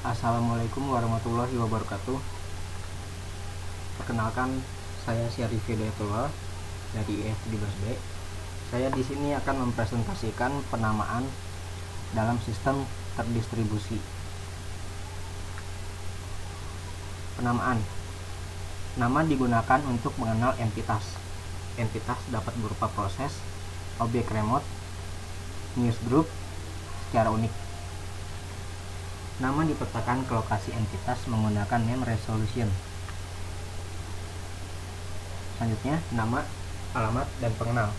Assalamualaikum warahmatullahi wabarakatuh. Perkenalkan, saya Syarif Hidayatullah dari IFB BSD. Saya di sini akan mempresentasikan penamaan dalam sistem terdistribusi. Penamaan. Nama digunakan untuk mengenal entitas. Entitas dapat berupa proses, objek remote, newsgroup secara unik. Nama dipetakan ke lokasi entitas menggunakan name resolution. Selanjutnya, nama, alamat, dan pengenal.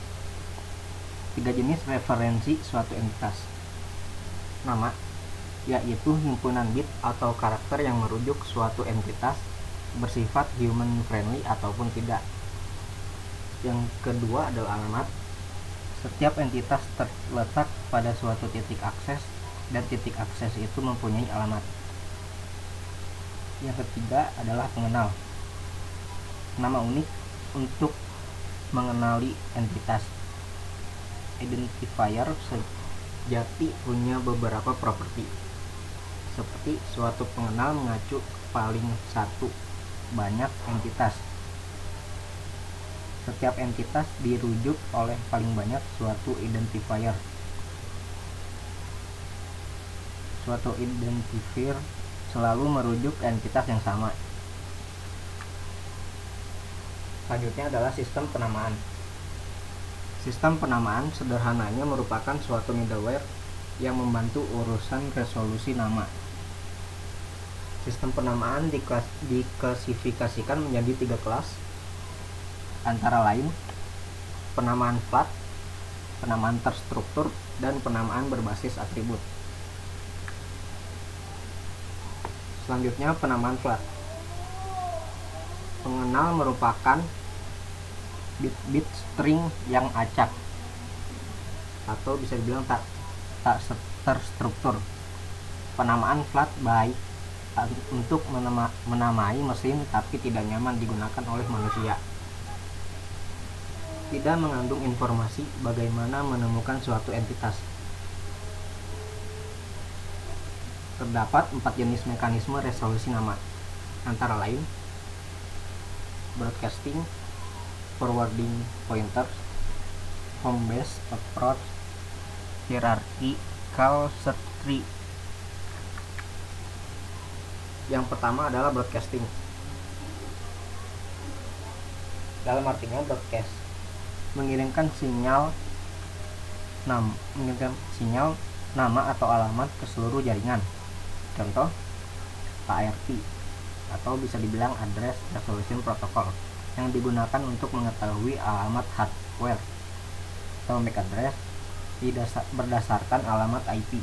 3 jenis referensi suatu entitas. Nama, yaitu himpunan bit atau karakter yang merujuk suatu entitas bersifat human friendly ataupun tidak. Yang kedua adalah alamat. Setiap entitas terletak pada suatu titik akses dan titik akses itu mempunyai alamat. Yang ketiga adalah pengenal. Nama unik untuk mengenali entitas. Identifier sejati punya beberapa properti, seperti suatu pengenal mengacu paling satu banyak entitas. Setiap entitas dirujuk oleh paling banyak suatu identifier. Suatu identifier selalu merujuk entitas yang sama. Selanjutnya adalah sistem penamaan. Sistem penamaan sederhananya merupakan suatu middleware yang membantu urusan resolusi nama. Sistem penamaan diklasifikasikan menjadi 3 kelas, antara lain penamaan flat, penamaan terstruktur, dan penamaan berbasis atribut. Selanjutnya, penamaan flat. Pengenal merupakan bit-bit string yang acak atau bisa dibilang tak terstruktur. Penamaan flat baik untuk menamai mesin tapi tidak nyaman digunakan oleh manusia. Tidak mengandung informasi bagaimana menemukan suatu entitas. Terdapat 4 jenis mekanisme resolusi nama, antara lain broadcasting, forwarding pointers, home base approach, hierarchical search tree. Yang pertama adalah broadcasting. Dalam artinya broadcast mengirimkan sinyal nama atau alamat ke seluruh jaringan. Contoh ARP atau bisa dibilang Address Resolution Protocol yang digunakan untuk mengetahui alamat hardware atau MAC address berdasarkan alamat IP.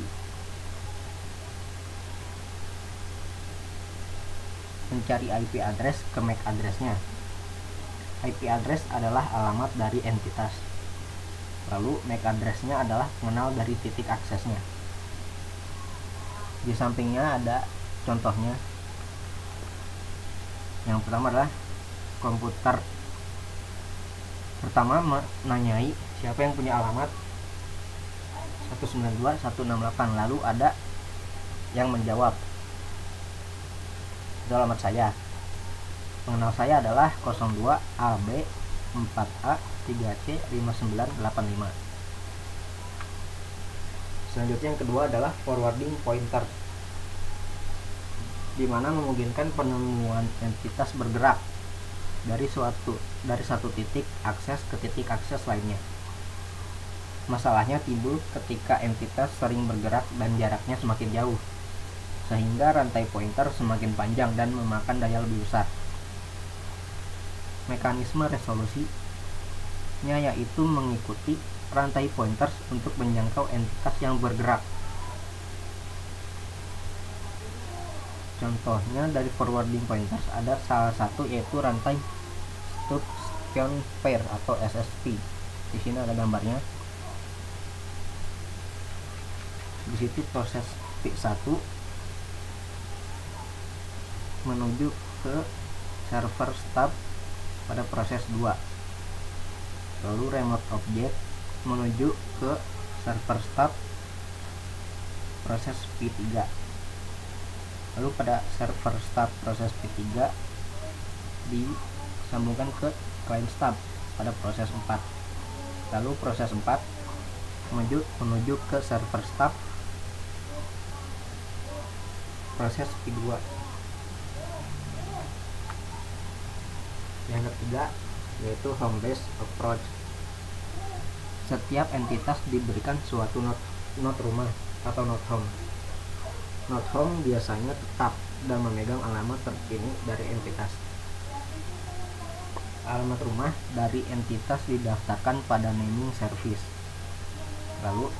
Mencari IP address ke MAC addressnya. IP address adalah alamat dari entitas. Lalu MAC addressnya adalah pengenal dari titik aksesnya. Di sampingnya ada contohnya. Yang pertama adalah komputer. Pertama menanyai siapa yang punya alamat 192.168, lalu ada yang menjawab, itu alamat saya. Pengenal saya adalah 02AB4A3C5985. Selanjutnya yang kedua adalah forwarding pointer, di mana memungkinkan penemuan entitas bergerak dari satu titik akses ke titik akses lainnya. Masalahnya timbul ketika entitas sering bergerak dan jaraknya semakin jauh, sehingga rantai pointer semakin panjang dan memakan daya lebih besar. Mekanisme resolusinya yaitu mengikuti rantai pointers untuk menjangkau entitas yang bergerak. Contohnya dari forwarding pointers ada salah satu yaitu rantai substitution pair atau SSP. Di sini ada gambarnya. Di situ proses P1 menuju ke server stub pada proses 2. Lalu remote object menuju ke server stub proses P3. Lalu pada server start proses P3 disambungkan ke client start pada proses 4. Lalu proses 4 menuju ke server start proses P2. Yang ketiga yaitu home base approach. Setiap entitas diberikan suatu node rumah atau node home. Node home biasanya tetap dan memegang alamat terkini dari entitas. Alamat rumah dari entitas didaftarkan pada naming service. Lalu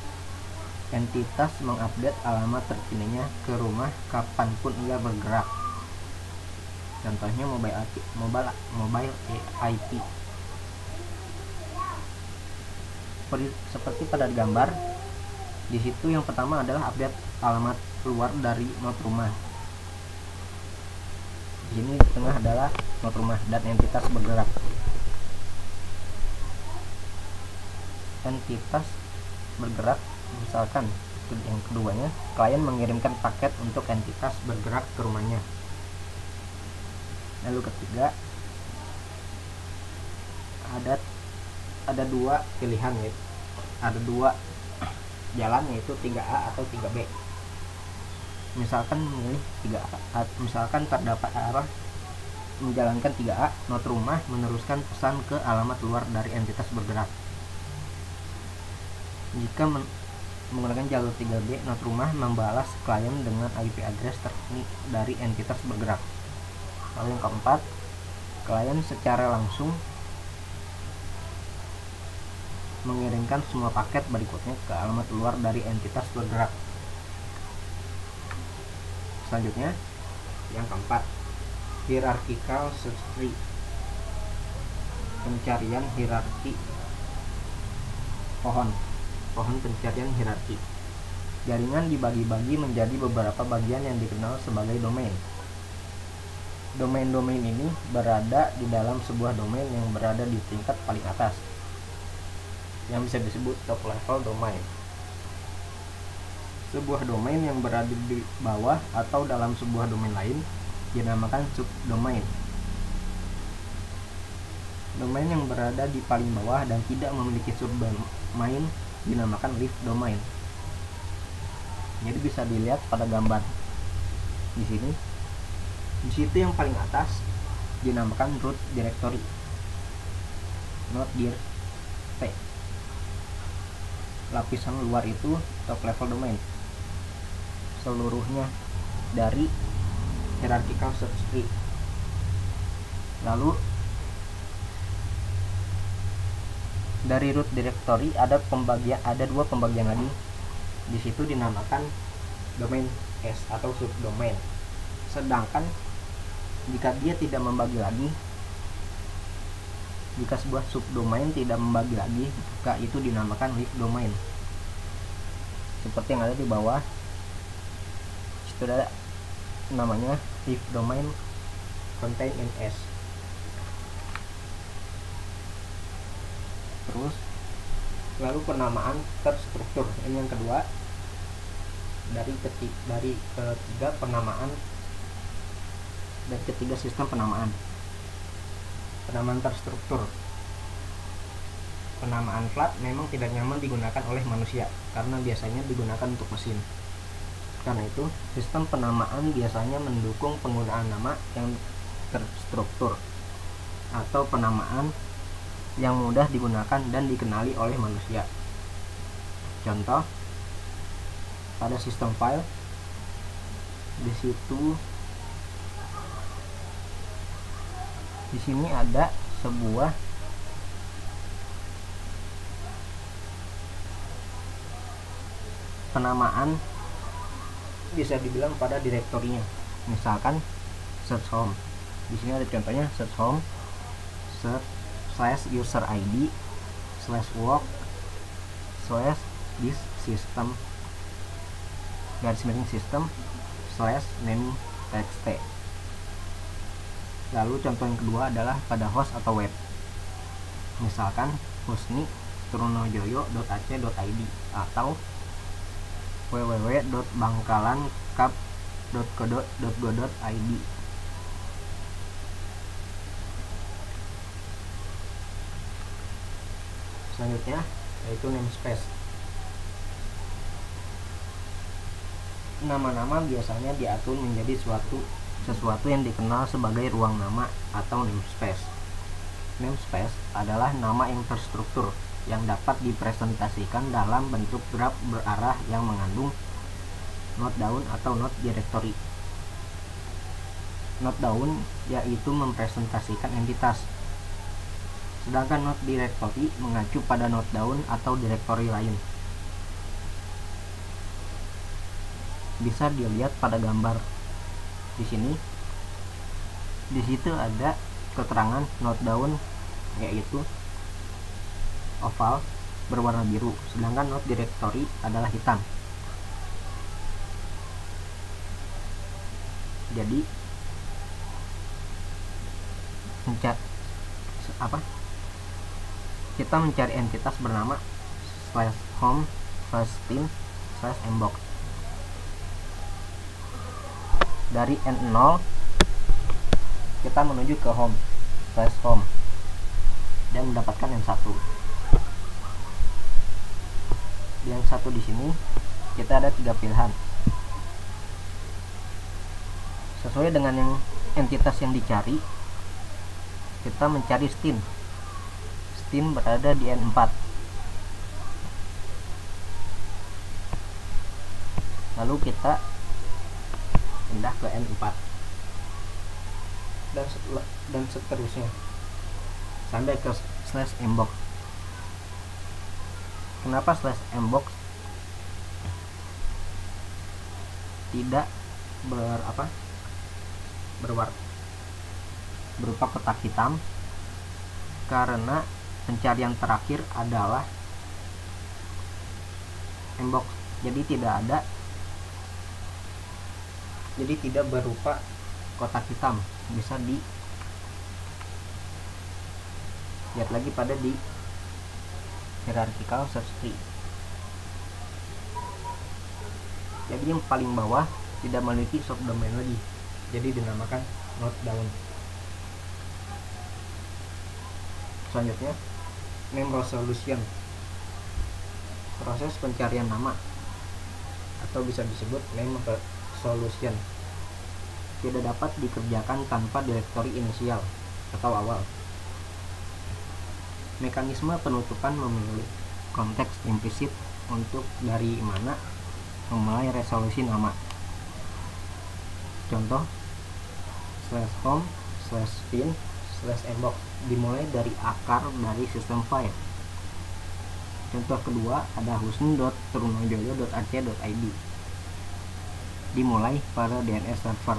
entitas mengupdate alamat terkininya ke rumah kapanpun ia bergerak. Contohnya mobile IP. Seperti pada gambar, di situ yang pertama adalah update alamat keluar dari node rumah. Di sini di tengah adalah node rumah dan entitas bergerak. Entitas bergerak, misalkan yang keduanya, klien mengirimkan paket untuk entitas bergerak ke rumahnya. Lalu ketiga, ada dua pilihan, yaitu ada dua jalan, yaitu 3A atau 3B. Misalkan memilih 3A, misalkan terdapat arah menjalankan 3A, node rumah meneruskan pesan ke alamat luar dari entitas bergerak. Jika menggunakan jalur 3B, node rumah membalas klien dengan IP address terkini dari entitas bergerak. Lalu yang keempat, klien secara langsung mengirimkan semua paket berikutnya ke alamat luar dari entitas bergerak. Selanjutnya, yang keempat, hierarchical search tree. Pencarian hierarki pohon pencarian hierarki. Jaringan dibagi-bagi menjadi beberapa bagian yang dikenal sebagai domain. Domain-domain ini berada di dalam sebuah domain yang berada di tingkat paling atas, yang bisa disebut top level domain. Sebuah domain yang berada di bawah atau dalam sebuah domain lain dinamakan subdomain. Domain yang berada di paling bawah dan tidak memiliki subdomain dinamakan leaf domain. Jadi bisa dilihat pada gambar di sini. Di situ yang paling atas dinamakan root directory, not dir T. Lapisan luar itu top level domain, seluruhnya dari hierarchical search tree. Lalu dari root directory ada dua pembagian lagi. Di situ dinamakan domain S atau subdomain. Sedangkan jika dia tidak membagi lagi, jika sebuah subdomain tidak membagi lagi, maka itu dinamakan leaf domain. Seperti yang ada di bawah, itu ada namanya leaf domain contain in S. Terus lalu penamaan terstruktur, ini yang kedua dari ketiga penamaan, dari ketiga sistem penamaan terstruktur. Penamaan flat memang tidak nyaman digunakan oleh manusia karena biasanya digunakan untuk mesin. Karena itu sistem penamaan biasanya mendukung penggunaan nama yang terstruktur atau penamaan yang mudah digunakan dan dikenali oleh manusia. Contoh, pada sistem file, di sini ada sebuah penamaan, bisa dibilang pada direktorinya. Misalkan search home. Di sini ada contohnya search home /user ID /work /this system system /name txt. Lalu contoh yang kedua adalah pada host atau web. Misalkan husni.trunojoyo.ac.id atau www.bangkalankap .go.id. Selanjutnya yaitu namespace. Nama-nama biasanya diatur menjadi sesuatu yang dikenal sebagai ruang nama atau namespace. Namespace adalah nama yang terstruktur yang dapat dipresentasikan dalam bentuk graf berarah yang mengandung note down atau note directory. Note down yaitu mempresentasikan entitas, sedangkan note directory mengacu pada note down atau directory lain. Bisa dilihat pada gambar di sini. Di situ ada keterangan note down yaitu oval berwarna biru, sedangkan note directory adalah hitam. Jadi kita mencari entitas bernama /home/tin/mbox. Dari N0 kita menuju ke home dan mendapatkan N1. Di N1 di sini kita ada 3 pilihan. Sesuai dengan yang entitas yang dicari, kita mencari STIN. STIN berada di N4. Lalu kita pindah ke N4 dan seterusnya sampai ke /mbox. Kenapa /mbox tidak berupa kotak hitam? Karena pencarian terakhir adalah mbox, jadi tidak berupa kotak hitam. Bisa dilihat lagi pada di hierarchical search tree. Jadi yang paling bawah tidak memiliki subdomain lagi, jadi dinamakan note down. Selanjutnya name resolution, proses pencarian nama atau bisa disebut name resolution, tidak dapat dikerjakan tanpa direktori inisial atau awal. Mekanisme penutupan memiliki konteks implisit untuk dari mana memulai resolusi nama. Contoh /home/tin/mbox dimulai dari akar dari sistem file. Contoh kedua ada husni.trunojoyo.ac.id dimulai pada DNS server.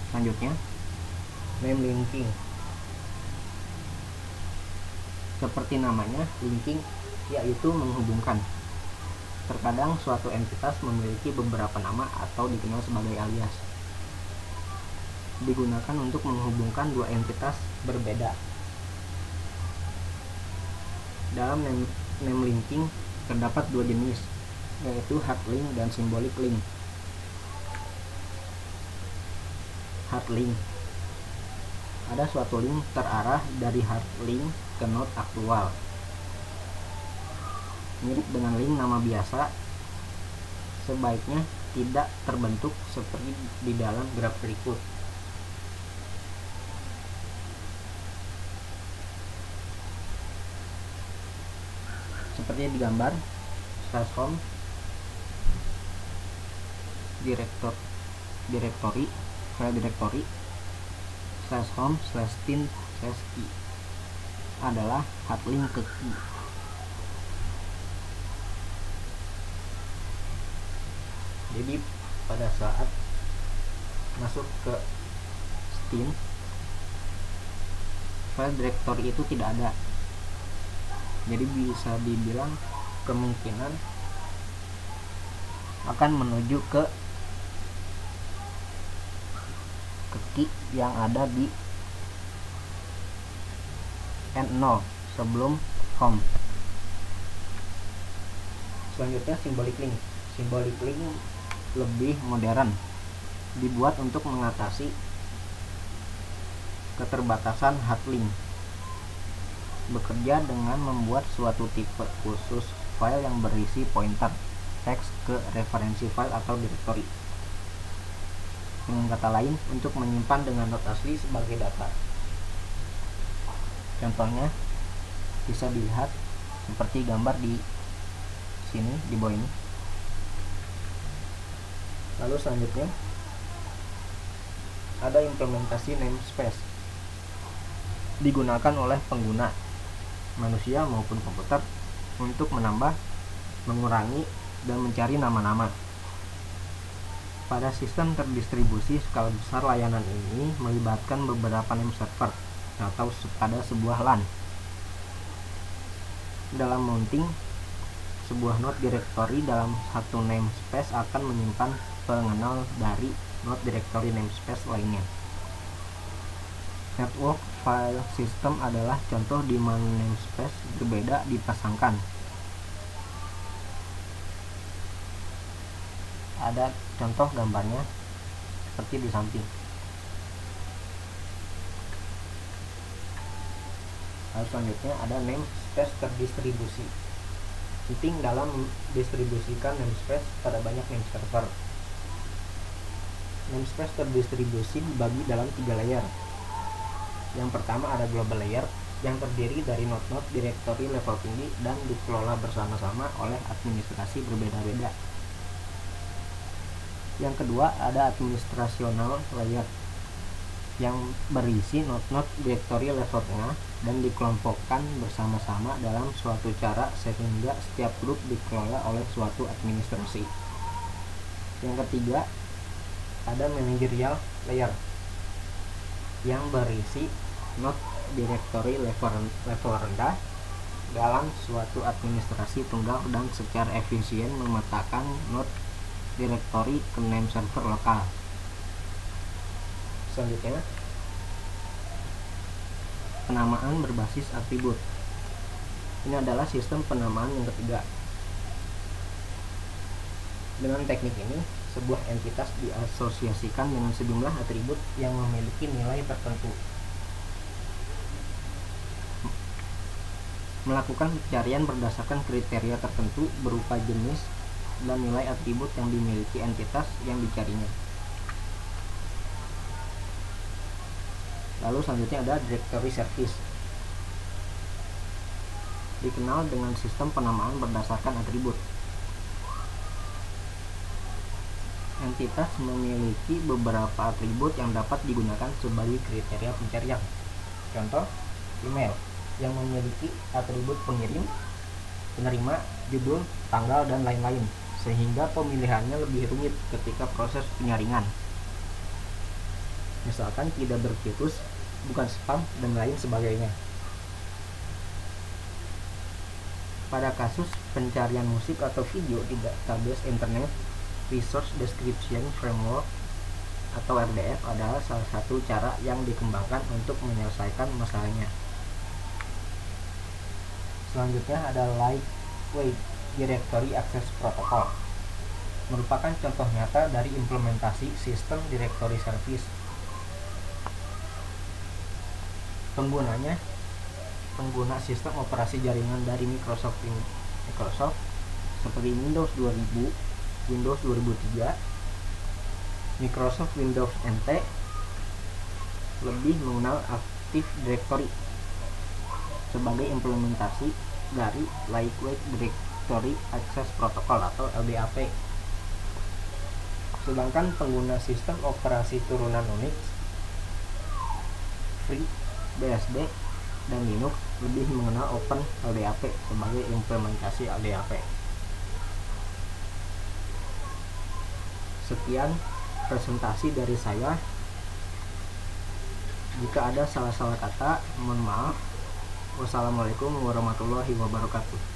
Selanjutnya name linking. Seperti namanya, linking yaitu menghubungkan. Terkadang suatu entitas memiliki beberapa nama atau dikenal sebagai alias. Digunakan untuk menghubungkan dua entitas berbeda. Dalam name linking terdapat dua jenis, yaitu hard link dan symbolic link. Hard link, ada suatu link terarah dari hard link ke node aktual, mirip dengan link nama biasa. Sebaiknya tidak terbentuk seperti di dalam graf berikut. Seperti di gambar /home directory file directory /home/tin/i adalah hard link ke key. Jadi pada saat masuk ke STIN, file directory itu tidak ada. Jadi bisa dibilang kemungkinan akan menuju ke key yang ada di N0 sebelum home. Selanjutnya symbolic link. Symbolic link lebih modern, dibuat untuk mengatasi keterbatasan hardlink, bekerja dengan membuat suatu tipe khusus file yang berisi pointer teks ke referensi file atau directory. Dengan kata lain, untuk menyimpan dengan not asli sebagai data. Contohnya bisa dilihat seperti gambar di sini, di bawah ini. Lalu selanjutnya ada implementasi namespace, digunakan oleh pengguna manusia maupun komputer untuk menambah, mengurangi, dan mencari nama-nama. Pada sistem terdistribusi skala besar, layanan ini melibatkan beberapa name server atau pada sebuah LAN. Dalam mounting sebuah node directory dalam satu namespace akan menyimpan pengenal dari node directory namespace lainnya. Network file system adalah contoh di mana namespace berbeda dipasangkan. Ada contoh gambarnya seperti di samping. Lalu selanjutnya ada namespace terdistribusi. Penting dalam mendistribusikan namespace pada banyak name server. Namespace terdistribusi dibagi dalam 3 layer. Yang pertama ada global layer yang terdiri dari node-node directory level tinggi dan dikelola bersama-sama oleh administrasi berbeda-beda. Yang kedua ada administrational layer yang berisi node-node directory level tengah dan dikelompokkan bersama-sama dalam suatu cara sehingga setiap grup dikelola oleh suatu administrasi. Yang ketiga ada managerial layer yang berisi node directory level rendah dalam suatu administrasi tunggal dan secara efisien memetakan node directory ke name server lokal. Selanjutnya, penamaan berbasis atribut. Ini adalah sistem penamaan yang ketiga. Dengan teknik ini, sebuah entitas diasosiasikan dengan sejumlah atribut yang memiliki nilai tertentu. Melakukan pencarian berdasarkan kriteria tertentu berupa jenis dan nilai atribut yang dimiliki entitas yang dicarinya. Lalu selanjutnya ada directory service, dikenal dengan sistem penamaan berdasarkan atribut. Entitas memiliki beberapa atribut yang dapat digunakan sebagai kriteria pencarian. Contoh, email yang memiliki atribut pengirim, penerima, judul, tanggal, dan lain-lain, sehingga pemilihannya lebih rumit ketika proses penyaringan. Misalkan tidak bervirus, bukan spam, dan lain sebagainya. Pada kasus pencarian musik atau video di database Internet Resource Description Framework atau RDF adalah salah satu cara yang dikembangkan untuk menyelesaikan masalahnya. Selanjutnya ada Lightweight Directory Access Protocol, merupakan contoh nyata dari implementasi sistem directory service. Penggunanya pengguna sistem operasi jaringan dari Microsoft seperti Windows 2000, Windows 2003, Microsoft Windows NT lebih mengenal Active Directory sebagai implementasi dari Lightweight Directory Access Protocol atau LDAP. Sedangkan pengguna sistem operasi turunan Unix, FreeBSD, dan Linux lebih mengenal Open LDAP sebagai implementasi LDAP. Sekian presentasi dari saya. Jika ada salah-salah kata, mohon maaf. Wassalamualaikum warahmatullahi wabarakatuh.